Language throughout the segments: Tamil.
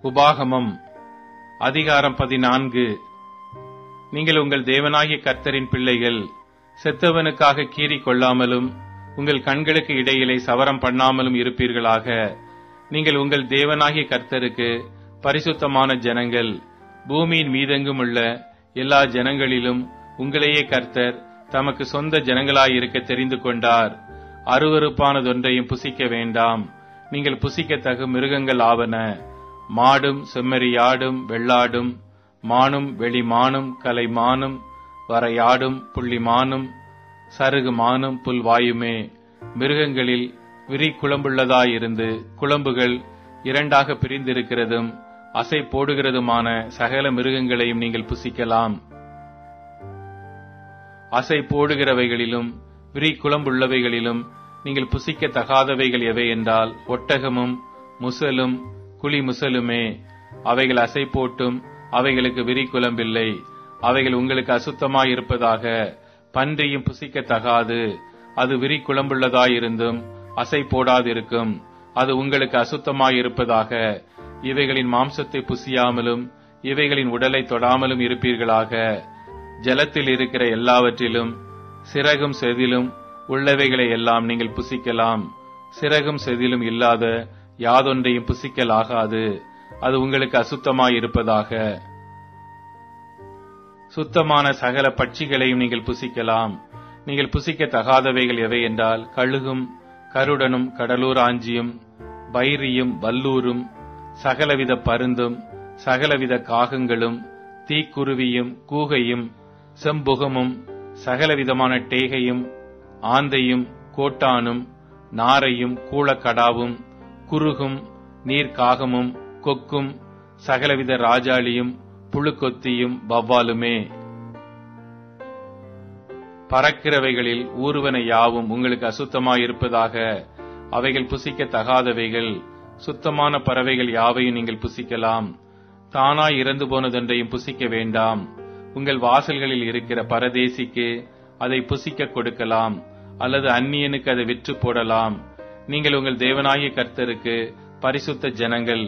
உபாகமம் அதிகாரம் 14. நீங்கள் உங்கள் தேவனாகிய கர்த்தரின் பிள்ளைகள். செத்தவனுக்காக கீறிக் கொள்ளாமலும் உங்கள் கண்களுக்கு இடையிலே சவரம் பண்ணாமலும் இருப்பீர்களாக. நீங்கள் உங்கள் தேவனாகிய கர்த்தருக்கு பரிசுத்தமான ஜனங்கள். பூமியின் மீதெங்கும் உள்ள எல்லா ஜனங்களிலும் உங்களையே கர்த்தர் தமக்கு சொந்த ஜனங்களாயிருக்க தெரிந்து கொண்டார். அருவருப்பானதொன்றையும் புசிக்க வேண்டாம். நீங்கள் புசிக்கத்தகு மிருகங்கள் ஆவன: மாடும் செம்மறியாடும் வெள்ளாடும், மானும் வெளிமானும் கலைமானும் வரையாடும் புள்ளிமானும் சருகு மானும் புல்வாயுமே. மிருகங்களில் விரி குளம்புள்ளதாயிருந்து குளம்புகள் இரண்டாக பிரிந்திருக்கிறதும் அசை போடுகிறதுமான சகல மிருகங்களையும் நீங்கள் புசிக்கலாம். அசை போடுகிறவைகளிலும் விரி குளம்புள்ளவைகளிலும் நீங்கள் புசிக்க தகாதவைகள் எவை என்றால் ஒட்டகமும் முசலும் குழி முசலுமே. அவைகள் அசை போட்டும் அவைகளுக்கு விரி குளம்பில்லை. அவைகள் உங்களுக்கு அசுத்தமாயிருப்பதாக. பன்றியும் புசிக்க தகாது. அது விரி குளம்புள்ளதாயிருந்தும் அசை போடாதிருக்கும். அது உங்களுக்கு அசுத்தமாயிருப்பதாக. இவைகளின் மாம்சத்தை புசியாமலும் இவைகளின் உடலை தொடாமலும் இருப்பீர்களாக. ஜலத்தில் இருக்கிற எல்லாவற்றிலும் சிறகும் செதிலும் உள்ளவைகளை எல்லாம் நீங்கள் புசிக்கலாம். சிறகும் செதிலும் இல்லாத யாதொன்றையும் புசிக்கலாகாது. அது உங்களுக்கு அசுத்தமாயிருப்பதாக. சுத்தமான சகல பட்சிகளையும் நீங்கள் புசிக்கலாம். நீங்கள் புசிக்க தகாதவைகள் எவை என்றால் கழுகும் கருடனும் கடலூராஞ்சியும் பைரியும் வல்லூரும் சகலவித பருந்தும் சகலவித காகங்களும் தீக்குருவியும் கூகையும் செம்புகமும் சகலவிதமான டேகையும் ஆந்தையும் கோட்டானும் நாரையும் கூளக்கடாவும் குருகும் நீர்க்காகமும் கொக்கும் சகலவித ராஜாளியும் புழுக்கொத்தியும் வவ்வாலுமே. பறக்கிறவைகளில் ஊர்வன யாவும் உங்களுக்கு அசுத்தமாயிருப்பதாக. அவைகள் புசிக்க தகாதவைகள். சுத்தமான பறவைகள் யாவையும் நீங்கள் புசிக்கலாம். தானாய் இறந்து போனதொன்றையும் புசிக்க வேண்டாம். உங்கள் வாசல்களில் இருக்கிற பரதேசிக்கு அதை புசிக்க கொடுக்கலாம், அல்லது அந்நியனுக்கு அதை விற்று போடலாம். நீங்கள் உங்கள் தேவனாகிய கர்த்தருக்கு பரிசுத்த ஜனங்கள்.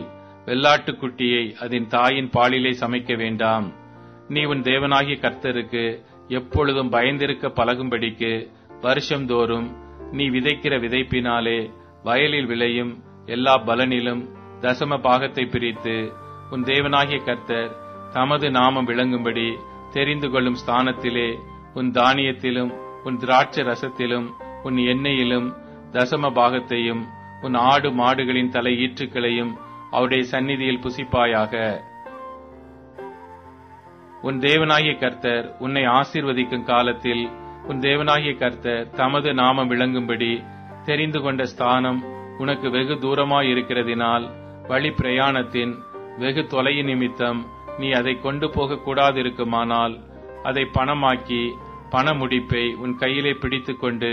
வெள்ளாட்டுக்குட்டியை அதன் தாயின் பாலிலே சமைக்க வேண்டாம். நீ உன் தேவனாகிய கர்த்தருக்கு எப்பொழுதும் பயந்திருக்க பழகும்படிக்கு வருஷந்தோறும் நீ விதைக்கிற விதைப்பினாலே வயலில் விளையும் எல்லா பலனிலும் தசம பாகத்தை பிரித்து உன் தேவனாகிய கர்த்தர் தமது நாமம் விளங்கும்படி தெரிந்து கொள்ளும் ஸ்தானத்திலே உன் தானியத்திலும் உன் திராட்சை ரசத்திலும் உன் எண்ணெயிலும் தசம பாகத்தையும் உன் ஆடு மாடுகளின் தலை ஈற்றுக்களையும் அவருடைய சந்நிதியில் புசிப்பாயாக. உன் தேவனாகிய கர்த்தர் உன்னை ஆசீர்வதிக்கும் காலத்தில் உன் தேவனாகிய கர்த்தர் தமது நாமம் விளங்கும்படி தெரிந்து கொண்ட ஸ்தானம் உனக்கு வெகு தூரமாயிருக்கிறதினால் வழி பிரயாணத்தின் வெகு தொலையின் நிமித்தம் நீ அதை கொண்டு போக கூடாதிருக்குமானால் அதை பணமாக்கி பண முடிப்பை உன் கையிலே பிடித்துக் கொண்டு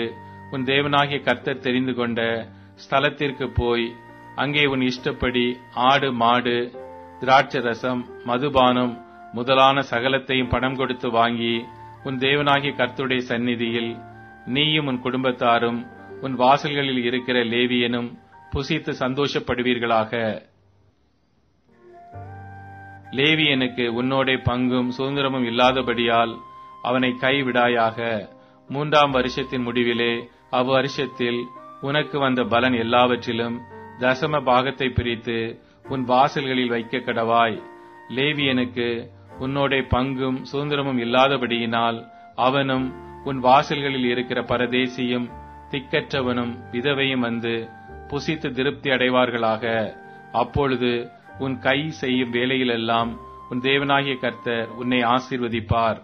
உன் தேவனாகிய கர்த்தர் தெரிந்து கொண்ட ஸ்தலத்திற்கு போய் அங்கே உன் இஷ்டப்படி ஆடு மாடு திராட்சை ரசம் மதுபானம் முதலான சகலத்தையும் பணம் கொடுத்து வாங்கி உன் தேவனாகிய கர்த்தருடைய சந்நிதியில் நீயும் உன் குடும்பத்தாரும் உன் வாசல்களில் இருக்கிற லேவியனும் புசித்து சந்தோஷப்படுவீர்களாக. லேவியனுக்கு உன்னோடே பங்கும் சுதந்திரமும் இல்லாதபடியால் அவனை கைவிடாயாக. 3ஆம் வருஷத்தின் முடிவிலே அவ்வருஷத்தில் உனக்கு வந்த பலன் எல்லாவற்றிலும் தசம பாகத்தை பிரித்து உன் வாசல்களில் வைக்க கடவாய். லேவியனுக்கு உன்னோடே பங்கும் சுதந்திரமும் இல்லாதபடியினால் அவனும் உன் வாசல்களில் இருக்கிற பரதேசியும் திக்கற்றவனும் விதவையும் வந்து புசித்து திருப்தி அடைவார்களாக. அப்பொழுது உன் கை செய்யும் வேலையிலெல்லாம் உன் தேவனாகிய கர்த்தர் உன்னை ஆசீர்வதிப்பார்.